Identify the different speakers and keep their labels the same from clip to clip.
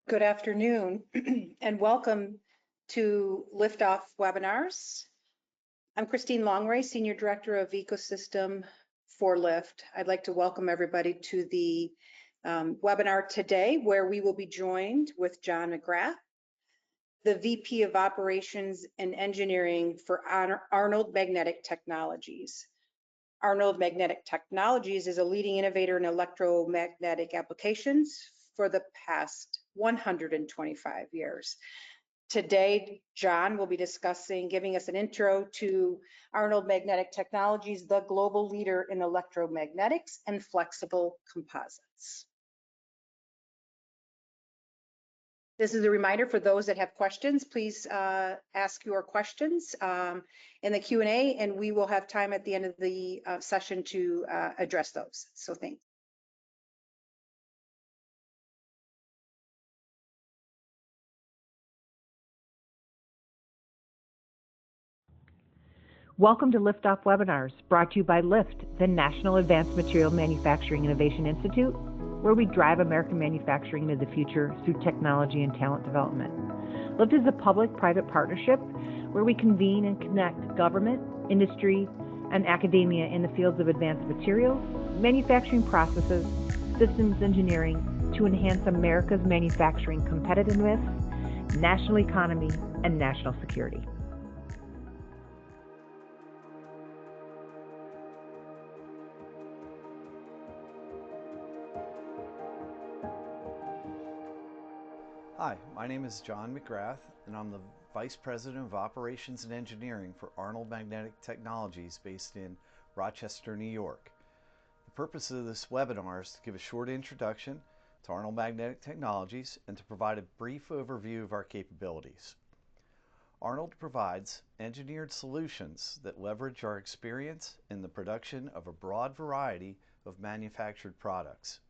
Speaker 1: Good afternoon and welcome to Liftoff Webinars. I'm Christine Longray, Senior Director of Ecosystem for Lyft. I'd like to welcome everybody to the webinar today, where we will be joined with John McGrath, the VP of Operations and Engineering for Arnold Magnetic Technologies. Arnold Magnetic Technologies is a leading innovator in electromagnetic applications for the past 125 years. Today, John will be giving us an intro to Arnold Magnetic Technologies, the global leader in electromagnetics and flexible composites. This is a reminder for those that have questions. Please ask your questions in the Q&A, and we will have time at the end of the session to address those. So thanks.
Speaker 2: Welcome to Liftoff Webinars, brought to you by LIFT, the National Advanced Material Manufacturing Innovation Institute, where we drive American manufacturing into the future through technology and talent development. LIFT is a public-private partnership where we convene and connect government, industry, and academia in the fields of advanced materials, manufacturing processes, systems engineering to enhance America's manufacturing competitiveness, national economy, and national security.
Speaker 3: Hi, my name is John McGrath, and I'm the Vice President of Operations and Engineering for Arnold Magnetic Technologies based in Rochester, New York. The purpose of this webinar is to give a short introduction to Arnold Magnetic Technologies and to provide a brief overview of our capabilities. Arnold provides engineered solutions that leverage our experience in the production of a broad variety of manufactured products.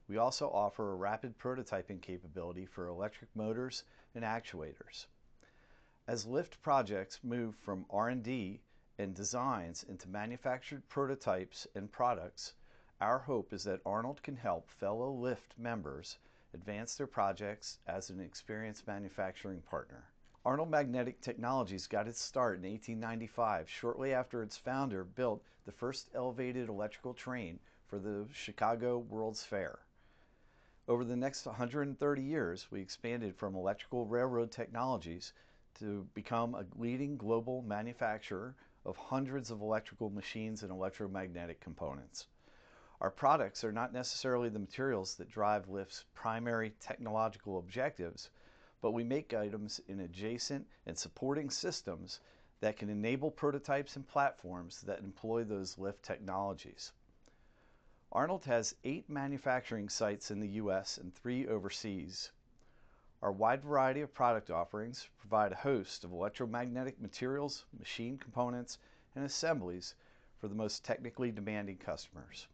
Speaker 3: We also offer a rapid prototyping capability for electric motors and actuators. As LIFT projects move from R&D and designs into manufactured prototypes and products, our hope is that Arnold can help fellow LIFT members advance their projects as an experienced manufacturing partner. Arnold Magnetic Technologies got its start in 1895, shortly after its founder built the first elevated electrical train for the Chicago World's Fair. Over the next 130 years, we expanded from electrical railroad technologies to become a leading global manufacturer of hundreds of electrical machines and electromagnetic components. Our products are not necessarily the materials that drive LIFT's primary technological objectives, but we make items in adjacent and supporting systems that can enable prototypes and platforms that employ those LIFT technologies. Arnold has 8 manufacturing sites in the U.S. and 3 overseas. Our wide variety of product offerings provide a host of electromagnetic materials, machine components, and assemblies for the most technically demanding customers.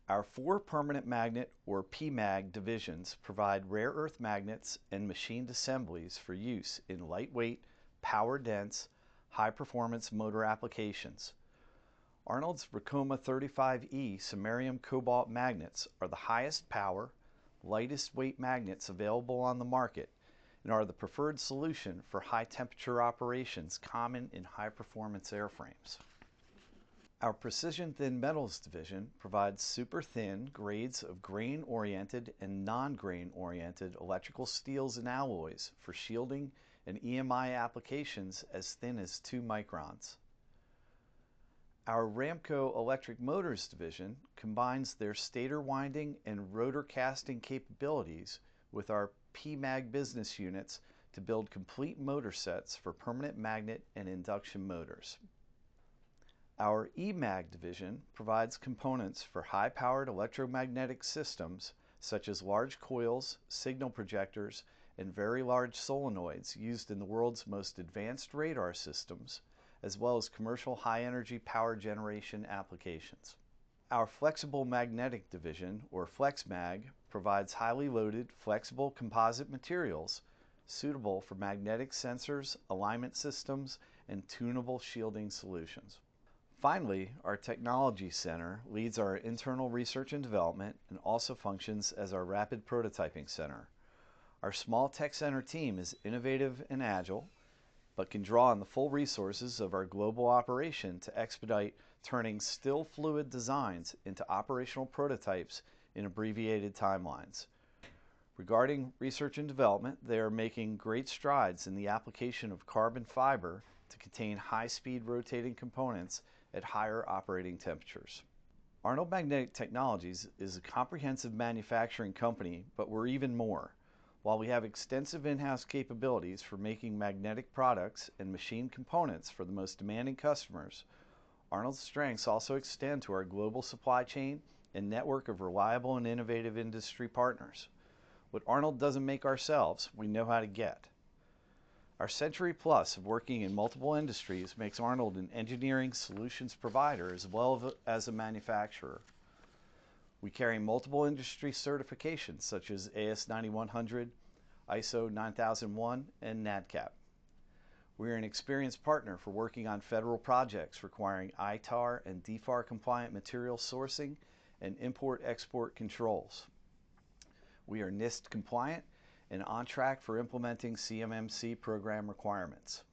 Speaker 3: Our 4 permanent magnet, or PMAG, divisions provide rare earth magnets and machined assemblies for use in lightweight, power-dense, high-performance motor applications. Arnold's Ricoma 35E samarium cobalt magnets are the highest power, lightest weight magnets available on the market and are the preferred solution for high temperature operations common in high performance airframes. Our Precision Thin Metals division provides super thin grades of grain oriented and non-grain oriented electrical steels and alloys for shielding and EMI applications as thin as 2 microns. Our Ramco Electric Motors division combines their stator winding and rotor casting capabilities with our PMAG business units to build complete motor sets for permanent magnet and induction motors. Our EMAG division provides components for high-powered electromagnetic systems such as large coils, signal projectors, and very large solenoids used in the world's most advanced radar systems, as well as commercial high-energy power generation applications. Our Flexible Magnetic division, or FlexMag, provides highly loaded, flexible composite materials suitable for magnetic sensors, alignment systems, and tunable shielding solutions. Finally, our Technology Center leads our internal research and development and also functions as our rapid prototyping center. Our small tech center team is innovative and agile, but can draw on the full resources of our global operation to expedite turning still fluid designs into operational prototypes in abbreviated timelines. Regarding research and development, they are making great strides in the application of carbon fiber to contain high-speed rotating components at higher operating temperatures. Arnold Magnetic Technologies is a comprehensive manufacturing company, but we're even more. While we have extensive in-house capabilities for making magnetic products and machine components for the most demanding customers, Arnold's strengths also extend to our global supply chain and network of reliable and innovative industry partners. What Arnold doesn't make ourselves, we know how to get. Our century plus of working in multiple industries makes Arnold an engineering solutions provider as well as a manufacturer. We carry multiple industry certifications such as AS9100, ISO 9001, and NADCAP. We are an experienced partner for working on federal projects requiring ITAR and DFAR compliant material sourcing and import-export controls. We are NIST compliant and on track for implementing CMMC program requirements.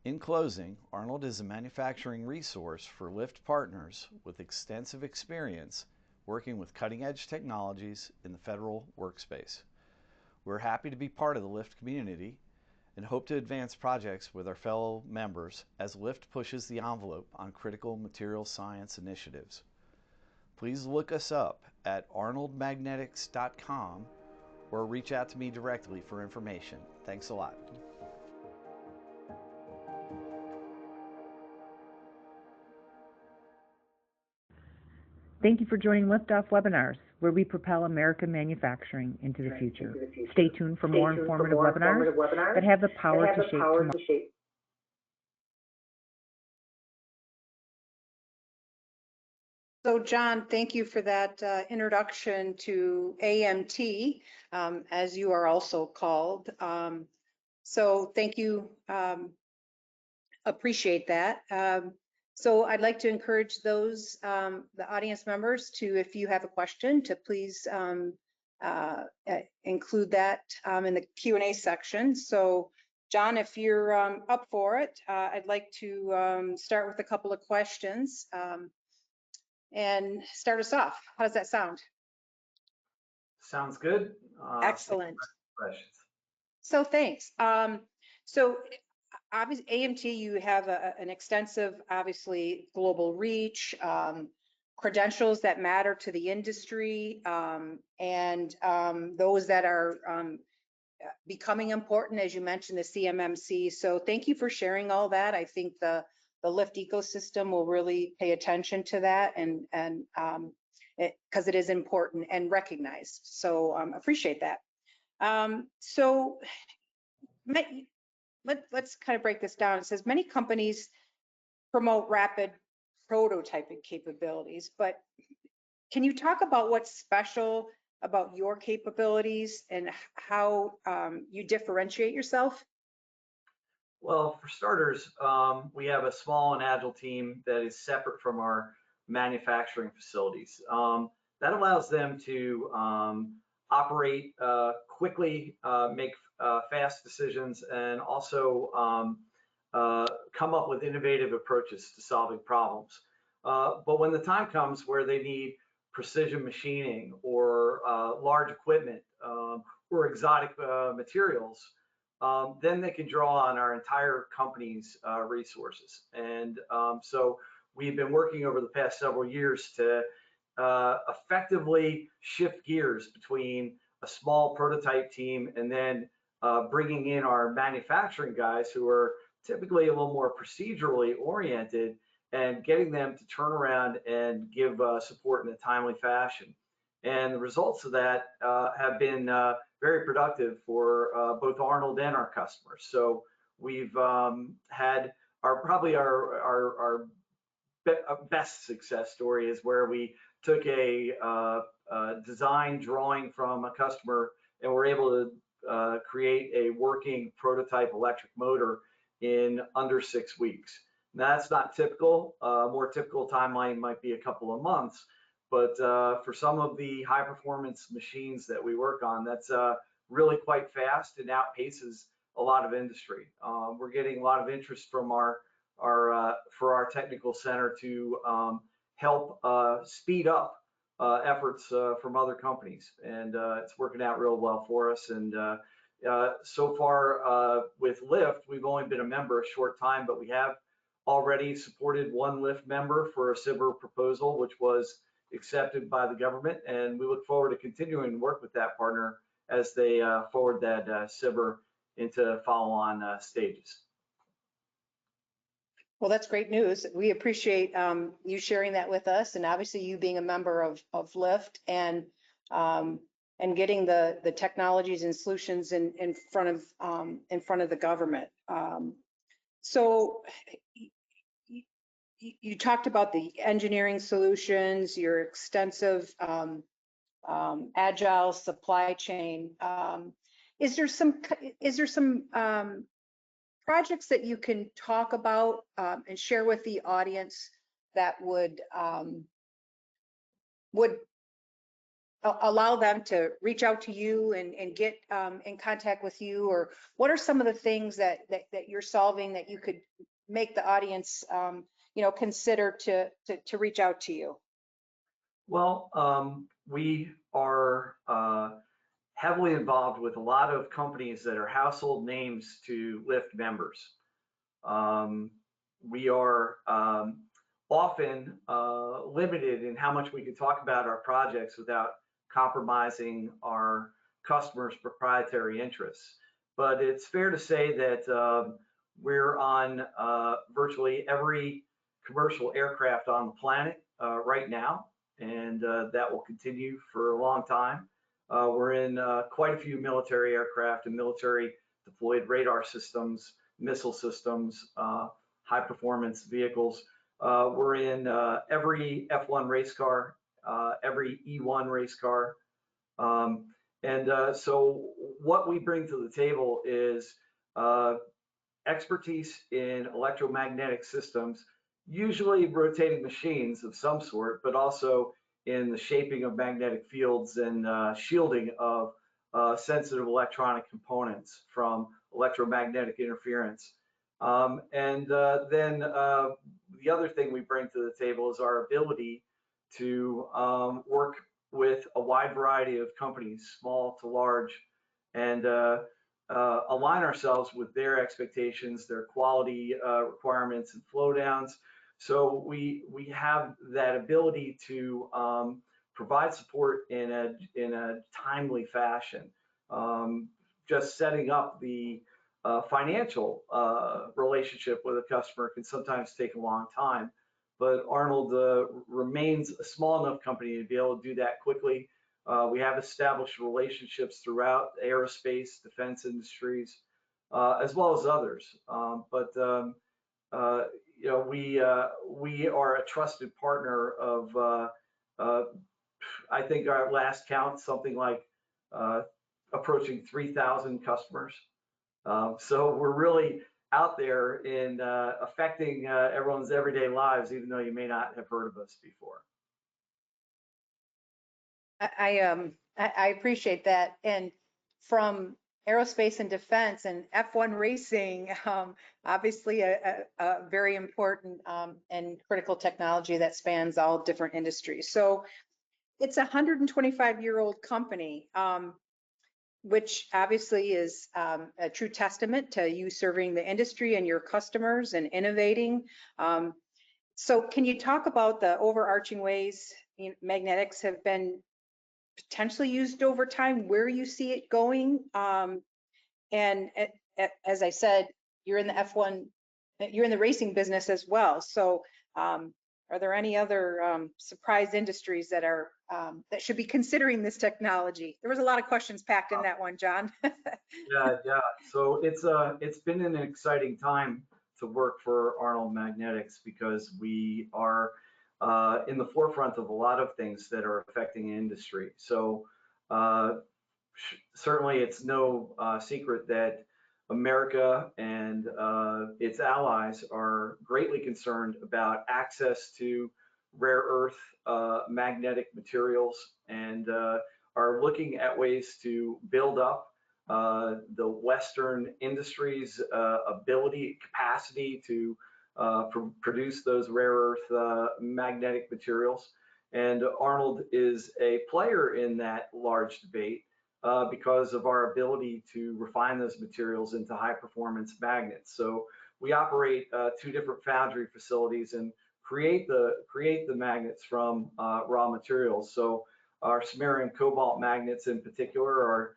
Speaker 3: In closing, Arnold is a manufacturing resource for lift partners with extensive experience working with cutting-edge technologies in the federal workspace. We're happy to be part of the lift community and hope to advance projects with our fellow members as lift pushes the envelope on critical material science initiatives. Please look us up at arnoldmagnetics.com or reach out to me directly for information. Thanks a lot.
Speaker 2: Thank you for joining Liftoff Webinars, where we propel American manufacturing into the future. Stay tuned for more informative webinars that have the power to shape tomorrow.
Speaker 1: So John, thank you for that introduction to AMT, as you are also called. So thank you, appreciate that. So I'd like to encourage those, the audience members to, if you have a question, to please include that in the Q&A section. So John, if you're up for it, I'd like to start with a couple of questions and start us off. How does that sound?
Speaker 4: Sounds good.
Speaker 1: Excellent.
Speaker 4: Questions.
Speaker 1: So thanks. So obviously, AMT, you have an extensive, obviously, global reach, credentials that matter to the industry, and those that are becoming important, as you mentioned, the CMMC. So thank you for sharing all that. I think the lift ecosystem will really pay attention to that, and because it is important and recognized. So appreciate that. So let's kind of break this down. It says many companies promote rapid prototyping capabilities, but can you talk about what's special about your capabilities and how you differentiate yourself?
Speaker 4: Well, for starters, we have a small and agile team that is separate from our manufacturing facilities. That allows them to operate quickly, make fast decisions, and also come up with innovative approaches to solving problems. But when the time comes where they need precision machining or large equipment or exotic materials, then they can draw on our entire company's resources. And so we've been working over the past several years to effectively shift gears between a small prototype team and then bringing in our manufacturing guys who are typically a little more procedurally oriented and getting them to turn around and give support in a timely fashion. And the results of that have been very productive for both Arnold and our customers. So we've had our best success story is where we took a design drawing from a customer and were able to create a working prototype electric motor in under 6 weeks. Now, that's not typical. More typical timeline might be a couple of months, but for some of the high performance machines that we work on, that's really quite fast and outpaces a lot of industry. We're getting a lot of interest from for our technical center to help speed up efforts from other companies, and it's working out real well for us. And so far with Lyft, we've only been a member a short time, but we have already supported one Lyft member for a SBIR proposal, which was accepted by the government, and we look forward to continuing to work with that partner as they forward that SBIR into follow-on stages.
Speaker 1: Well, that's great news. We appreciate you sharing that with us, and obviously you being a member of Lyft and getting the technologies and solutions in front of the government. So you talked about the engineering solutions, your extensive agile supply chain. Is there some projects that you can talk about and share with the audience that would allow them to reach out to you and get in contact with you? Or what are some of the things that you're solving that you could make the audience consider to reach out to you?
Speaker 4: Well, we are heavily involved with a lot of companies that are household names to Lyft members. We are often limited in how much we can talk about our projects without compromising our customers' proprietary interests. But it's fair to say that we're on virtually every commercial aircraft on the planet right now, and that will continue for a long time. We're in quite a few military aircraft and military deployed radar systems, missile systems, high performance vehicles. We're in every F1 race car, every E1 race car. So what we bring to the table is expertise in electromagnetic systems, usually rotating machines of some sort, but also in the shaping of magnetic fields and shielding of sensitive electronic components from electromagnetic interference. Then the other thing we bring to the table is our ability to work with a wide variety of companies, small to large, and align ourselves with their expectations, their quality requirements and flow downs. So we have that ability to provide support in a timely fashion. Just setting up the financial relationship with a customer can sometimes take a long time, but Arnold remains a small enough company to be able to do that quickly. We have established relationships throughout aerospace, defense industries, as well as others. We are a trusted partner of, I think our last count, something like approaching 3,000 customers. So we're really out there in affecting everyone's everyday lives, even though you may not have heard of us before.
Speaker 1: I appreciate that. And from aerospace and defense and F1 racing, obviously a very important and critical technology that spans all different industries. So it's a 125-year-old company, which obviously is a true testament to you serving the industry and your customers and innovating. So can you talk about the overarching ways magnetics have been potentially used over time, where you see it going? And as I said, you're in the F1, you're in the racing business as well. So are there any other surprise industries that are that should be considering this technology? There was a lot of questions packed in that one, John.
Speaker 4: Yeah. So it's been an exciting time to work for Arnold Magnetics because we are in the forefront of a lot of things that are affecting industry. So certainly it's no secret that America and its allies are greatly concerned about access to rare earth magnetic materials and are looking at ways to build up the Western industry's capacity to produce those rare earth magnetic materials. And Arnold is a player in that large debate because of our ability to refine those materials into high performance magnets. So we operate two different foundry facilities and create the magnets from raw materials. So our samarium cobalt magnets in particular are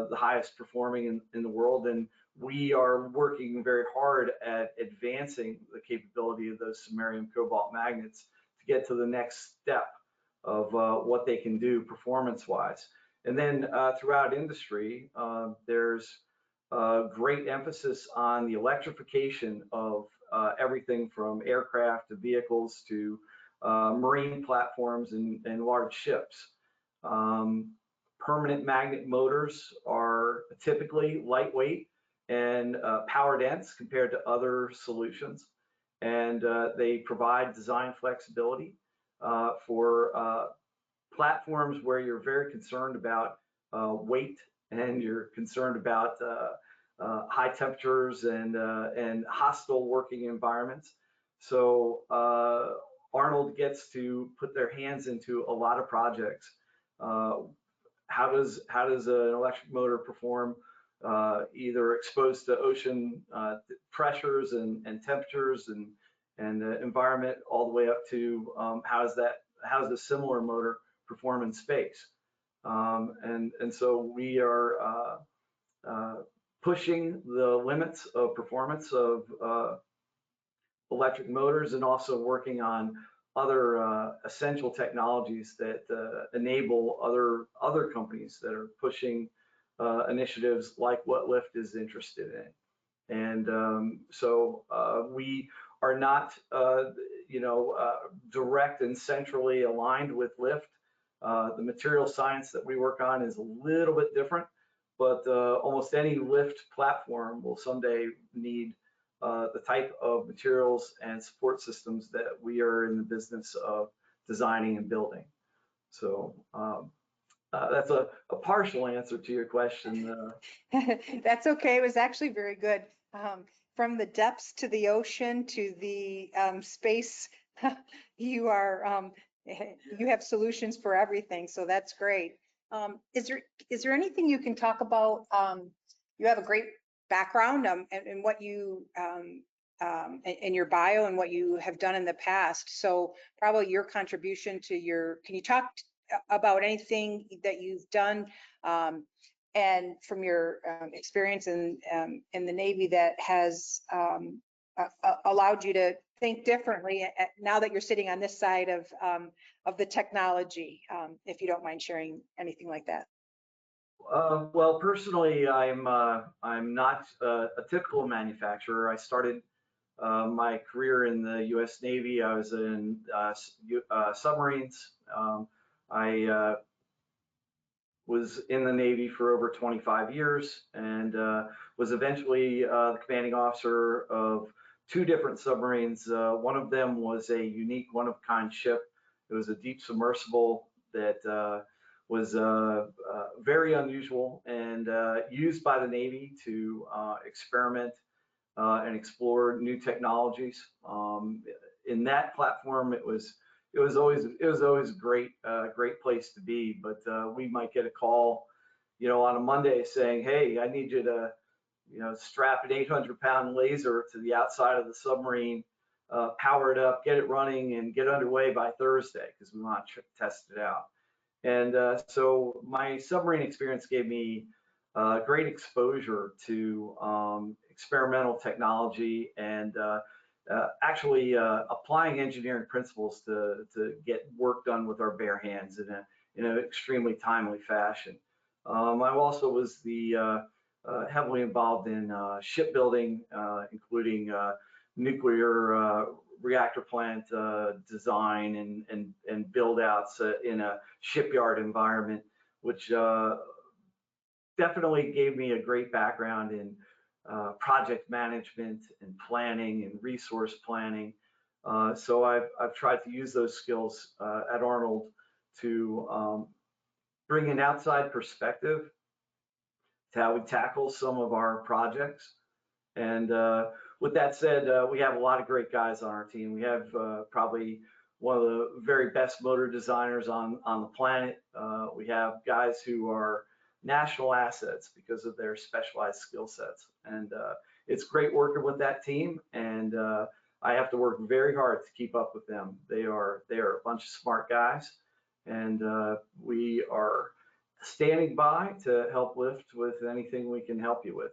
Speaker 4: the highest performing in the world, and we are working very hard at advancing the capability of those samarium cobalt magnets to get to the next step of what they can do performance wise. And then throughout industry, there's great emphasis on the electrification of everything from aircraft to vehicles to marine platforms and large ships. Permanent magnet motors are typically lightweight and power dense compared to other solutions. And they provide design flexibility for platforms where you're very concerned about weight and you're concerned about high temperatures and hostile working environments. So Arnold gets to put their hands into a lot of projects. How does an electric motor perform either exposed to ocean pressures and temperatures and the environment, all the way up to how does a similar motor perform in space? And so we are pushing the limits of performance of electric motors, and also working on other essential technologies that enable other companies that are pushing initiatives like what Lift is interested in. And so we are not, direct and centrally aligned with Lift. The material science that we work on is a little bit different, but almost any Lift platform will someday need the type of materials and support systems that we are in the business of designing and building. So that's a partial answer to your question.
Speaker 1: That's okay. It was actually very good. From the depths to the ocean to the space, you have solutions for everything. So that's great. Is there anything you can talk about? You have a great background and what you in your bio and what you have done in the past. So probably your contribution to can you talk about anything that you've done and from your experience in the Navy that has allowed you to think differently now that you're sitting on this side of the technology, if you don't mind sharing anything like that.
Speaker 4: Well, personally, I'm not a typical manufacturer. I started my career in the U.S. Navy. I was in submarines. I was in the Navy for over 25 years and was eventually the commanding officer of two different submarines. One of them was a unique one-of-a-kind ship. It was a deep submersible that was very unusual and used by the Navy to experiment and explore new technologies. In that platform, it was always a great place to be. But we might get a call, on a Monday saying, "Hey, I need you to, strap an 800-pound laser to the outside of the submarine, power it up, get it running, and get underway by Thursday because we want to test it out." And so my submarine experience gave me great exposure to experimental technology and actually applying engineering principles to get work done with our bare hands in an extremely timely fashion. I also was heavily involved in shipbuilding, including nuclear reactor plant design and build outs in a shipyard environment, which definitely gave me a great background in project management and planning and resource planning. So I've tried to use those skills at Arnold to bring an outside perspective to how we tackle some of our projects. And with that said, we have a lot of great guys on our team. We have probably one of the very best motor designers on the planet. We have guys who are national assets because of their specialized skill sets. And it's great working with that team. And I have to work very hard to keep up with them. They are a bunch of smart guys. And we are standing by to help Lift with anything we can help you with.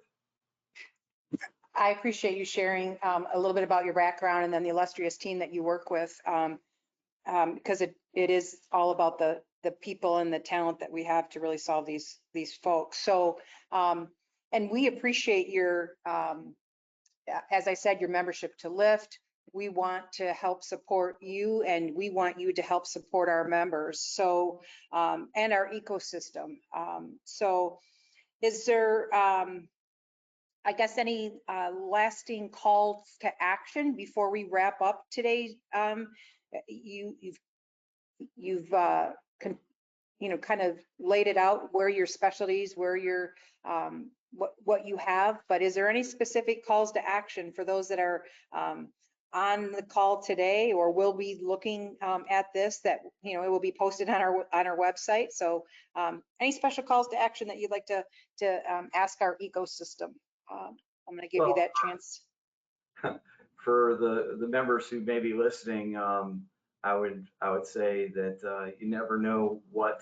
Speaker 1: I appreciate you sharing a little bit about your background and then the illustrious team that you work with, because it is all about the people and the talent that we have to really solve these folks. So, and we appreciate your, as I said, your membership to Lift. We want to help support you, and we want you to help support our members. So, and our ecosystem. So, is there, I guess, any lasting calls to action before we wrap up today? You've kind of laid it out where your specialties, where your what you have, but is there any specific calls to action for those that are on the call today or will be looking at this, that it will be posted on our website? So any special calls to action that you'd like to ask our ecosystem? I'm going to give you that chance.
Speaker 4: For the members who may be listening, I would say that you never know what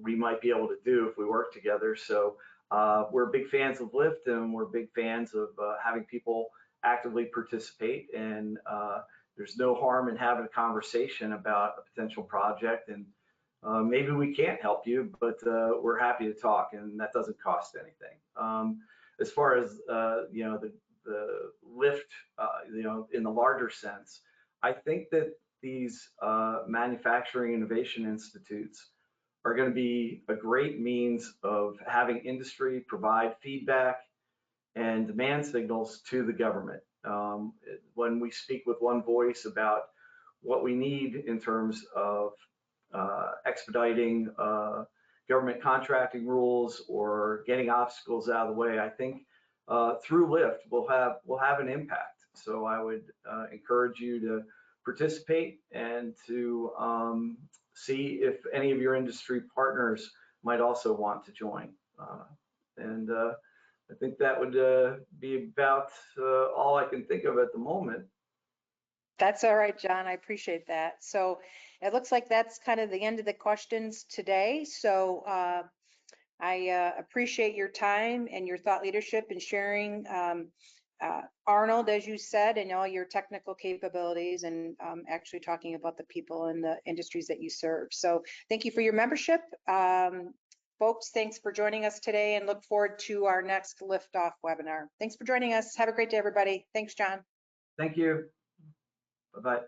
Speaker 4: we might be able to do if we work together. So we're big fans of Lift, and we're big fans of having people actively participate. And there's no harm in having a conversation about a potential project. And maybe we can't help you, but we're happy to talk, and that doesn't cost anything. As far as the Lift, in the larger sense, I think that these manufacturing innovation institutes are going to be a great means of having industry provide feedback and demand signals to the government. When we speak with one voice about what we need in terms of expediting government contracting rules or getting obstacles out of the way, I think through Lift we'll have an impact. So I would encourage you to participate and to see if any of your industry partners might also want to join. And I think that would be about all I can think of at the moment.
Speaker 1: That's all right, John. I appreciate that. So it looks like that's kind of the end of the questions today. So I appreciate your time and your thought leadership in sharing Arnold, as you said, and all your technical capabilities, and actually talking about the people and the industries that you serve. So thank you for your membership. Folks, thanks for joining us today, and look forward to our next Liftoff webinar. Thanks for joining us. Have a great day, everybody. Thanks, John.
Speaker 4: Thank you. Bye-bye.